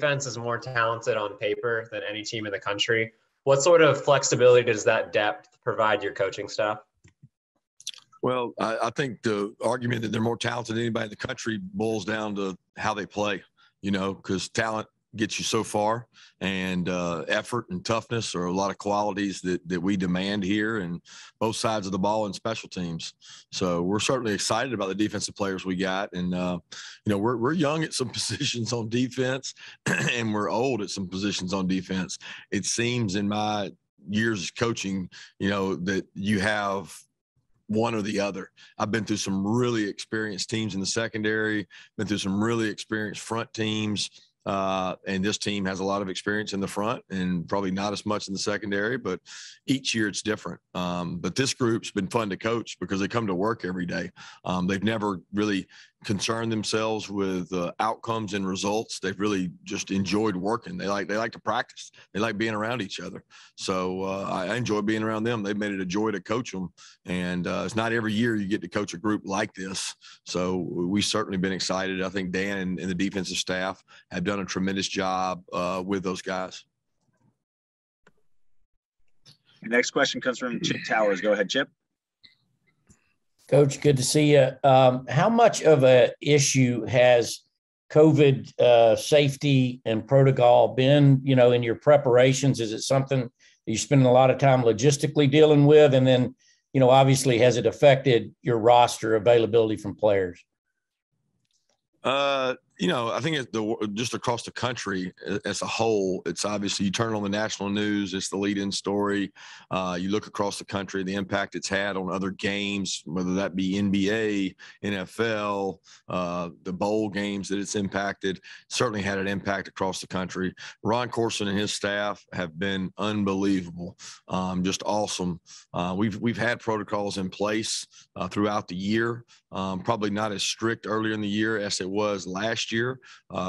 defense is more talented on paper than any team in the country. What sort of flexibility does that depth provide your coaching staff? Well, I think the argument that they're more talented than anybody in the country boils down to how they play, because talent gets you so far, and effort and toughness are a lot of qualities that we demand here, and both sides of the ball and special teams. So we're certainly excited about the defensive players we got, and we're young at some positions on defense, and we're old at some positions on defense. It seems in my years of coaching, that you have one or the other. I've been through some really experienced teams in the secondary, been through some really experienced front teams. And this team has a lot of experience in the front and probably not as much in the secondary, but each year it's different. But this group's been fun to coach because they come to work every day. They've never really concerned themselves with outcomes and results. They've really just enjoyed working. They like to practice. They like being around each other. So I enjoy being around them. They've made it a joy to coach them. And it's not every year you get to coach a group like this. So we've certainly been excited. I think Dan and the defensive staff have done a tremendous job with those guys. The next question comes from Chip Towers. Go ahead, Chip. Coach, good to see you. How much of an issue has COVID safety and protocol been, in your preparations? Is it something that you're spending a lot of time logistically dealing with? And then, obviously, has it affected your roster availability from players? I think it's just across the country as a whole, it's obviously you turn on the national news, it's the lead-in story. You look across the country, the impact it's had on other games, whether that be NBA, NFL, the bowl games that it's impacted, certainly had an impact across the country. Ron Corson and his staff have been unbelievable, just awesome. We've had protocols in place throughout the year, probably not as strict earlier in the year as it was last year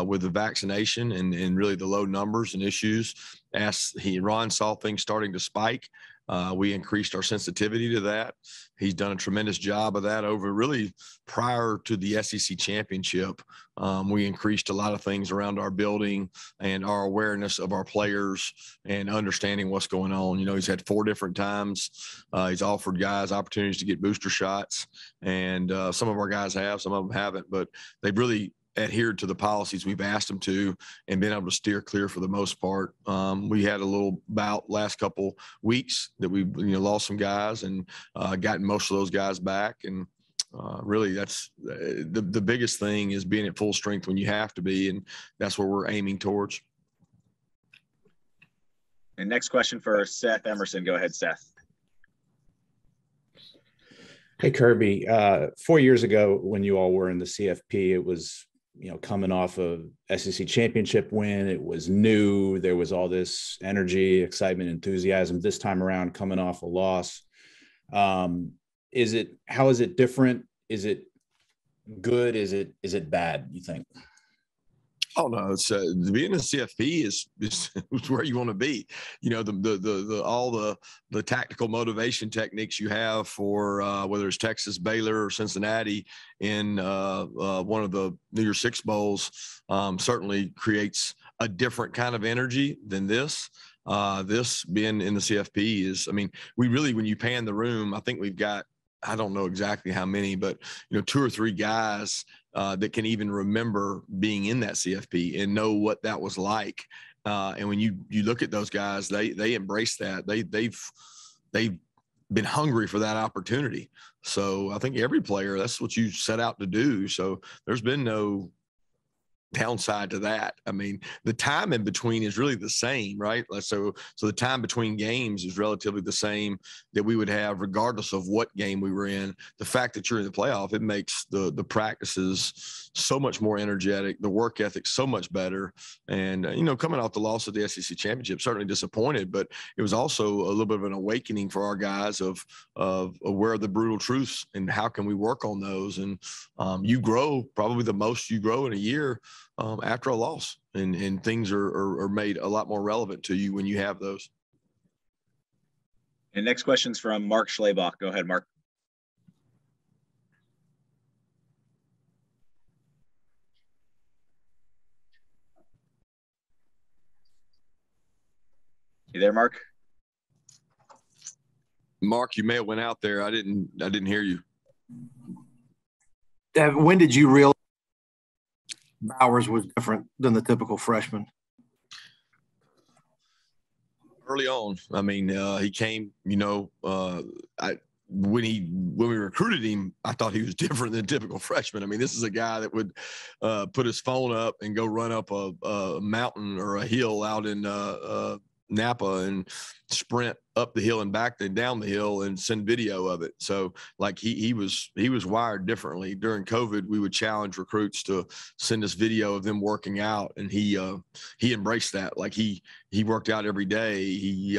with the vaccination and really the low numbers and issues. As Ron saw things starting to spike, we increased our sensitivity to that. He's done a tremendous job of that over really prior to the SEC championship. We increased a lot of things around our building and our awareness of our players and understanding what's going on. He's had 4 different times. He's offered guys opportunities to get booster shots, and some of our guys have, some of them haven't, but they've really adhered to the policies we've asked them to and been able to steer clear for the most part. We had a little bout last couple weeks that we lost some guys and gotten most of those guys back. And really that's the biggest thing is being at full strength when you have to be. And that's where we're aiming towards. And next question for Seth Emerson. Go ahead, Seth. Hey, Kirby. 4 years ago when you all were in the CFP, it was coming off of SEC championship win. It was new. There was all this energy, excitement, enthusiasm. This time around, coming off a loss. How is it different? Is it good? Is it bad, you think? Oh no, it's being a CFP is where you want to be. All the tactical motivation techniques you have for whether it's Texas, Baylor, or Cincinnati in one of the New Year's Six bowls certainly creates a different kind of energy than this. This being in the CFP is, we really, when you pan the room, I think we've got, I don't know exactly how many, but 2 or 3 guys that can even remember being in that CFP and know what that was like. And when you look at those guys, they embrace that. They've been hungry for that opportunity. So I think every player, that's what you set out to do. So there's been no downside to that. The time in between is really the same, right? So the time between games is relatively the same that we would have regardless of what game we were in. The fact that you're in the playoff, it makes the practices so much more energetic, the work ethic so much better. And, coming off the loss of the SEC championship, certainly disappointed, but it was also a little bit of an awakening for our guys of where are the brutal truths and how can we work on those. And you grow probably the most you grow in a year after a loss, and things are made a lot more relevant to you when you have those. And next question's from Mark Schlabach. Go ahead, Mark. You there, Mark? Mark, you may have went out there. I didn't hear you. When did you realize Bowers was different than the typical freshman? Early on. I mean, he came, when we recruited him, I thought he was different than typical freshman. I mean, this is a guy that would put his phone up and go run up a mountain or a hill out in Napa and sprint up the hill and back then down the hill and send video of it. So like he was wired differently. During COVID, we would challenge recruits to send us video of them working out, and he embraced that. Like he worked out every day. He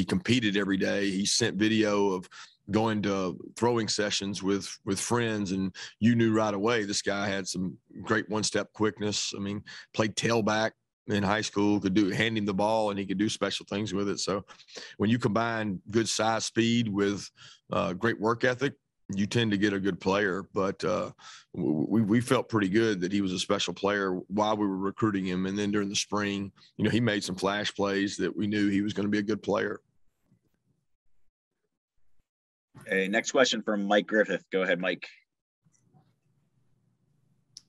competed every day. He sent video of going to throwing sessions with friends, and you knew right away this guy had some great one-step quickness. I mean, played tailback in high school, could hand him the ball, and he could do special things with it. So when you combine good size, speed with great work ethic, you tend to get a good player. But we felt pretty good that he was a special player while we were recruiting him. And then during the spring, he made some flash plays that we knew he was going to be a good player. Okay, next question from Mike Griffith. Go ahead, Mike.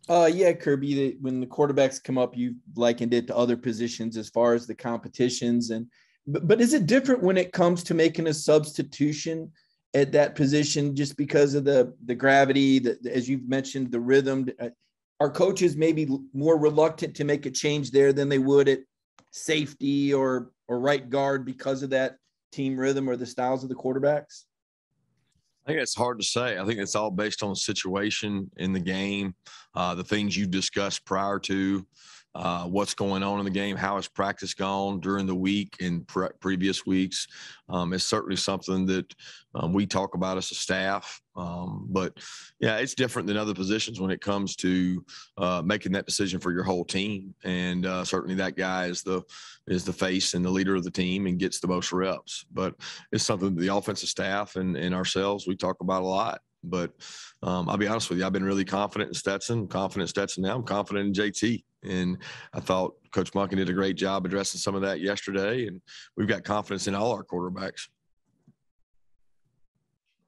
Yeah, Kirby, when the quarterbacks come up, you likened it to other positions as far as the competitions. But is it different when it comes to making a substitution at that position just because of the gravity, as you've mentioned, the rhythm? Are coaches maybe more reluctant to make a change there than they would at safety or right guard because of that team rhythm or the styles of the quarterbacks? I think it's hard to say. I think it's all based on the situation in the game, the things you discussed prior to what's going on in the game, how has practice gone during the week and previous weeks. It's certainly something that we talk about as a staff. But, yeah, it's different than other positions when it comes to making that decision for your whole team. And certainly that guy is the face and the leader of the team and gets the most reps. But it's something that the offensive staff and ourselves, we talk about a lot. But I'll be honest with you, I've been really confident in Stetson, now. I'm confident in JT. And I thought Coach Monken did a great job addressing some of that yesterday. And we've got confidence in all our quarterbacks.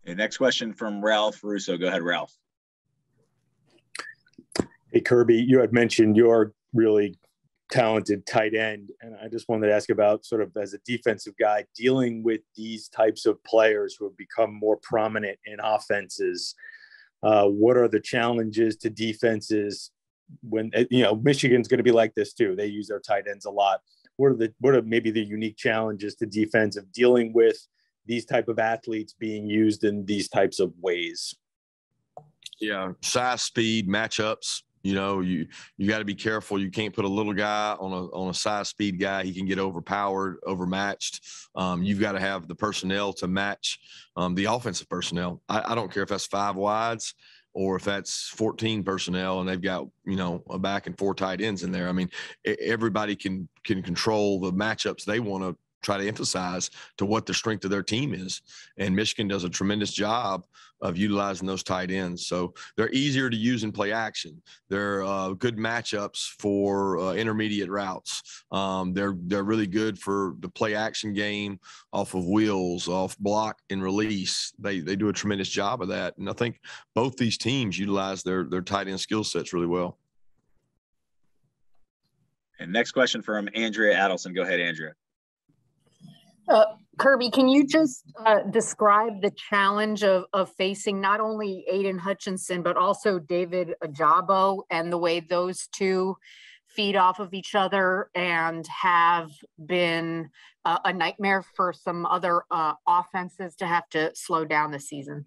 Okay, next question from Ralph Russo. Go ahead, Ralph. Hey, Kirby, you had mentioned your really talented tight end. And I just wanted to ask about sort of as a defensive guy dealing with these types of players who have become more prominent in offenses. What are the challenges to defenses when, Michigan's going to be like this too. They use their tight ends a lot. What are maybe the unique challenges to defense of dealing with these type of athletes being used in these types of ways? Yeah. Size, speed, matchups. You got to be careful. You can't put a little guy on a size speed guy. He can get overpowered, overmatched. You've got to have the personnel to match the offensive personnel. I don't care if that's 5 wides or if that's 14 personnel and they've got, a back and 4 tight ends in there. I mean, everybody can control the matchups they want to try to emphasize to what the strength of their team is. And Michigan does a tremendous job of utilizing those tight ends. So they're easier to use in play action. They're good matchups for intermediate routes. They're really good for the play action game off of wheels, off block and release. They do a tremendous job of that. And I think both these teams utilize their tight end skill sets really well. And next question from Andrea Adelson. Go ahead, Andrea. Kirby, can you just describe the challenge of facing not only Aiden Hutchinson, but also David Ajabo and the way those two feed off of each other and have been a nightmare for some other offenses to have to slow down this season?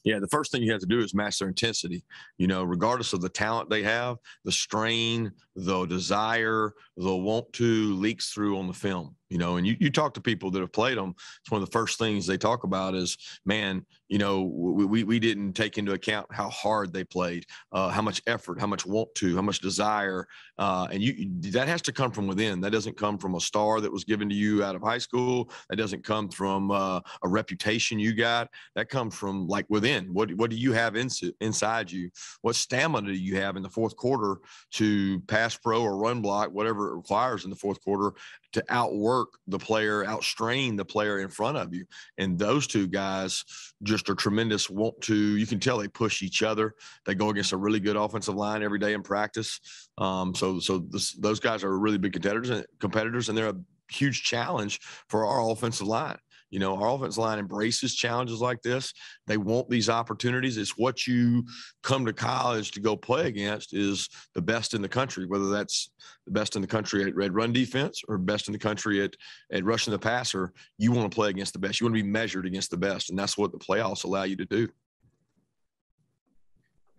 Yeah, the first thing you have to do is match their intensity. Regardless of the talent they have, the strain, the desire, the want to leaks through on the film. And you talk to people that have played them. It's one of the first things they talk about is, man, we didn't take into account how hard they played, how much effort, how much want to, how much desire. And that has to come from within. That doesn't come from a star that was given to you out of high school. That doesn't come from a reputation you got. That comes from like within win? What do you have inside you? What stamina do you have in the fourth quarter to pass pro or run block, whatever it requires in the fourth quarter, to outwork the player, outstrain the player in front of you? And those two guys just are tremendous. You can tell they push each other. They go against a really good offensive line every day in practice. Those guys are really big competitors, and they're a huge challenge for our offensive line. You know, our offensive line embraces challenges like this. They want these opportunities. It's what you come to college to go play against is the best in the country, whether that's the best in the country at red run defense or best in the country at rushing the passer. You want to play against the best. You want to be measured against the best, and that's what the playoffs allow you to do.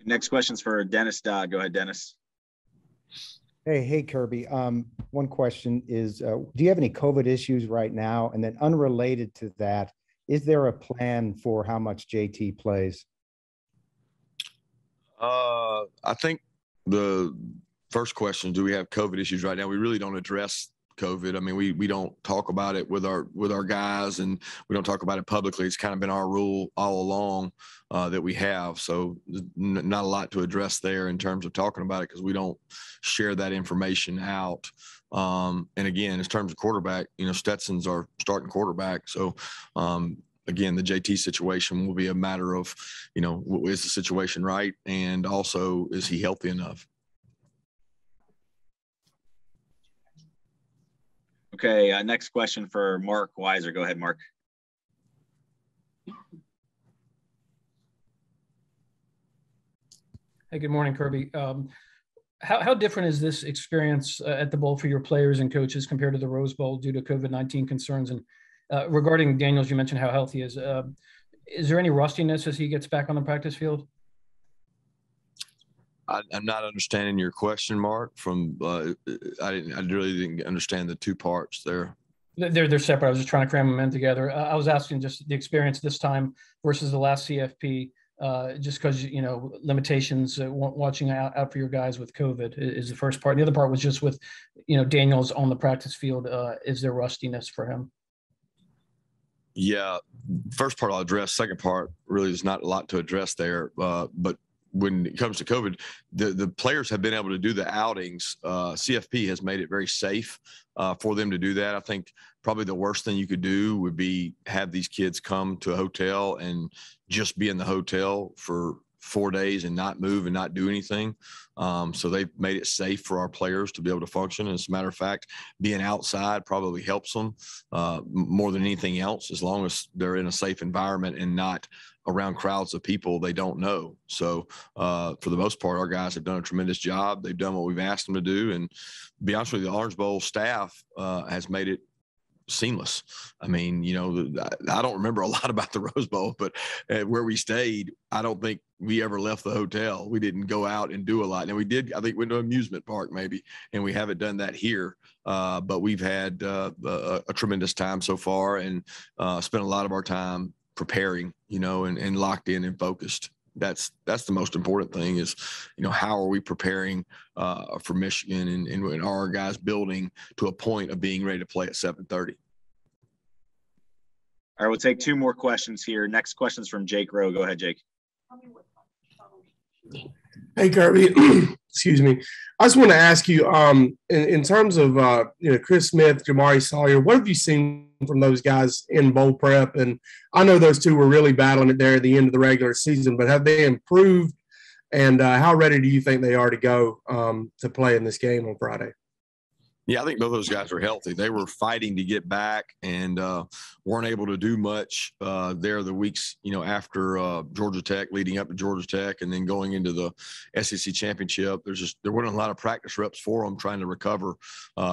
Next question's for Dennis Dodd. Go ahead, Dennis. Hey, Kirby. One question is, do you have any COVID issues right now? And then unrelated to that, is there a plan for how much JT plays? I think the first question, do we have COVID issues right now? We really don't address COVID. I mean, we don't talk about it with our guys, and we don't talk about it publicly. It's kind of been our rule all along that we have. So not a lot to address there in terms of talking about it, because we don't share that information out. And again, in terms of quarterback, you know, Stetson's our starting quarterback. So again, the JT situation will be a matter of, you know, is the situation right? And also, is he healthy enough? Okay, next question for Mark Weiser. Go ahead, Mark. Hey, good morning, Kirby. How different is this experience at the Bowl for your players and coaches compared to the Rose Bowl due to COVID-19 concerns? And regarding Daniels, you mentioned how healthy he is. Is there any rustiness as he gets back on the practice field? I'm not understanding your question, Mark. I really didn't understand the two parts there. They're separate. I was just trying to cram them in together. I was asking just the experience this time versus the last CFP, just because, you know, limitations, watching out for your guys with COVID is the first part. And the other part was just with, you know, Daniels on the practice field. Is there rustiness for him? Yeah, first part I'll address. Second part really is not a lot to address there, but when it comes to COVID, the players have been able to do the outings. CFP has made it very safe for them to do that. I think probably the worst thing you could do would be have these kids come to a hotel and just be in the hotel for 4 days and not move and not do anything. So they've made it safe for our players to be able to function. And as a matter of fact, being outside probably helps them more than anything else, as long as they're in a safe environment and not around crowds of people they don't know. So for the most part, our guys have done a tremendous job. They've done what we've asked them to do. And to be honest with you, the Orange Bowl staff has made it seamless. I mean, you know, I don't remember a lot about the Rose Bowl, but where we stayed, I don't think we ever left the hotel. We didn't go out and do a lot. And we did, I think, went to an amusement park maybe, and we haven't done that here. But we've had a tremendous time so far, and spent a lot of our time preparing, you know, and locked in and focused. That's the most important thing is, you know, how are we preparing for Michigan, and are our guys building to a point of being ready to play at 7:30? All right, we'll take two more questions here. Next question is from Jake Rowe. Go ahead, Jake. Hey, Kirby. Excuse me. I just want to ask you, in terms of you know, Chris Smith, Jamari Sawyer, what have you seen from those guys in bowl prep? And I know those two were really battling it there at the end of the regular season, but have they improved? And how ready do you think they are to go to play in this game on Friday? Yeah, I think both those guys are healthy. They were fighting to get back and weren't able to do much there the weeks, you know, after Georgia Tech, leading up to Georgia Tech, and then going into the SEC championship. There weren't a lot of practice reps for them trying to recover.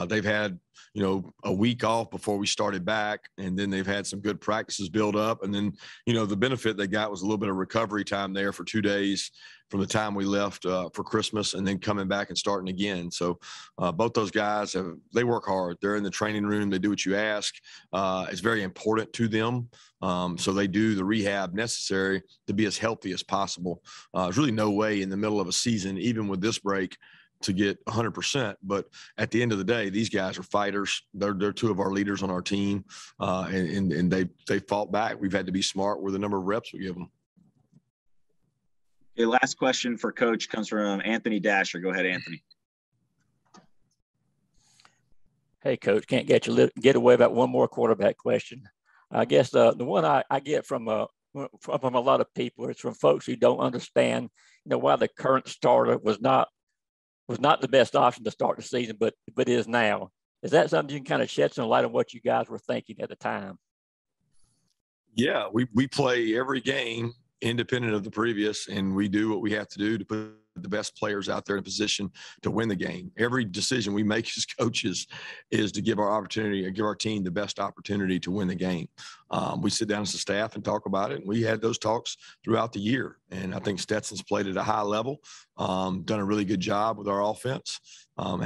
They've had, you know, a week off before we started back, and then they've had some good practices build up. And then, you know, the benefit they got was a little bit of recovery time there for 2 days from the time we left for Christmas, and then coming back and starting again. So both those guys, they work hard. They're in the training room. They do what you ask. It's very important to them. So they do the rehab necessary to be as healthy as possible. There's really no way in the middle of a season, even with this break, to get 100%. But at the end of the day, these guys are fighters. They're two of our leaders on our team, and they fought back. We've had to be smart with the number of reps we give them. The last question for Coach comes from Anthony Dasher. Go ahead, Anthony. Hey, Coach, can't get away about one more quarterback question. I guess the one I get from a lot of people is from folks who don't understand, why the current starter was not the best option to start the season, but is now. Is that something you can kind of shed some light on what you guys were thinking at the time? Yeah, we play every game independent of the previous, and we do what we have to do to put the best players out there in a position to win the game. Every decision we make as coaches is to give our team the best opportunity to win the game. We sit down as a staff and talk about it, and we had those talks throughout the year. And I think Stetson's played at a high level, done a really good job with our offense.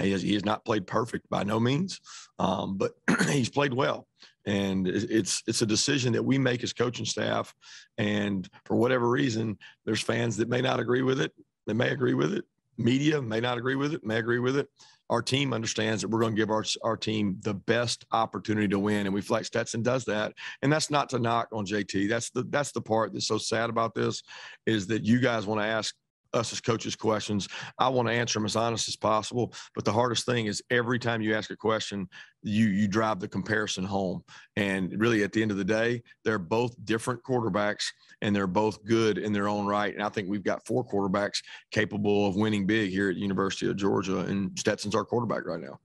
He has not played perfect by no means, but he's played well. And it's a decision that we make as coaching staff. And for whatever reason, there's fans that may not agree with it. They may agree with it. Media may not agree with it, may agree with it. Our team understands that we're going to give our team the best opportunity to win. And we feel like Stetson does that. And that's not to knock on JT. That's the part that's so sad about this, is that you guys want to ask us as coaches questions. I want to answer them as honest as possible. But the hardest thing is every time you ask a question, you drive the comparison home. And really at the end of the day, they're both different quarterbacks and they're both good in their own right. And I think we've got 4 quarterbacks capable of winning big here at the University of Georgia, and Stetson's our quarterback right now.